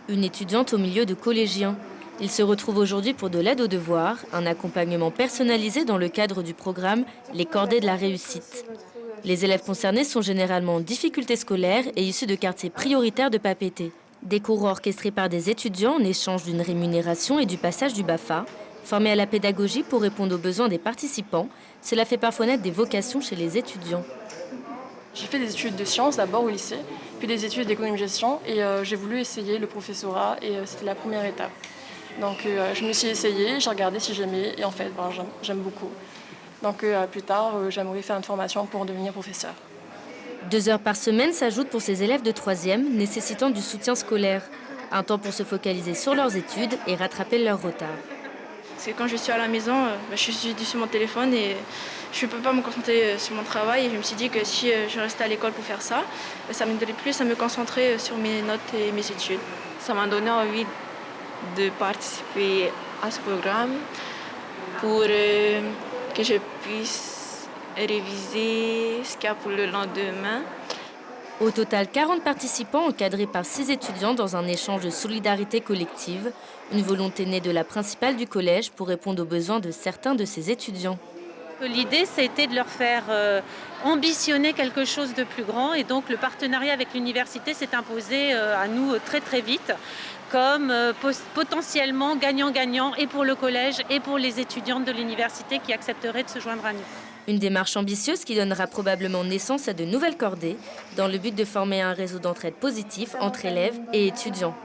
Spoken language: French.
Une étudiante au milieu de collégiens. Ils se retrouvent aujourd'hui pour de l'aide aux devoirs, un accompagnement personnalisé dans le cadre du programme Les Cordées de la Réussite. Les élèves concernés sont généralement en difficulté scolaire et issus de quartiers prioritaires de Papeete. Des cours orchestrés par des étudiants en échange d'une rémunération et du passage du BAFA. Formés à la pédagogie pour répondre aux besoins des participants, cela fait parfois naître des vocations chez les étudiants. J'ai fait des études de sciences d'abord au lycée, puis des études d'économie-gestion et j'ai voulu essayer le professorat et c'était la première étape. Donc je me suis essayée, j'ai regardé si j'aimais et en fait j'aime beaucoup. Donc plus tard, j'aimerais faire une formation pour devenir professeur. 2 heures par semaine s'ajoutent pour ces élèves de 3e nécessitant du soutien scolaire. Un temps pour se focaliser sur leurs études et rattraper leur retard. Parce que quand je suis à la maison, je suis sur mon téléphone et je ne peux pas me concentrer sur mon travail. Et je me suis dit que si je restais à l'école pour faire ça, ça m'aiderait plus à me concentrer sur mes notes et mes études. Ça m'a donné envie de participer à ce programme pour que je puisse réviser ce qu'il y a pour le lendemain. Au total, 40 participants encadrés par 6 étudiants dans un échange de solidarité collective. Une volonté née de la principale du collège pour répondre aux besoins de certains de ses étudiants. L'idée, c'était de leur faire ambitionner quelque chose de plus grand. Et donc, le partenariat avec l'université s'est imposé à nous très, très vite comme potentiellement gagnant-gagnant et pour le collège et pour les étudiantes de l'université qui accepteraient de se joindre à nous. Une démarche ambitieuse qui donnera probablement naissance à de nouvelles cordées dans le but de former un réseau d'entraide positif entre élèves et étudiants.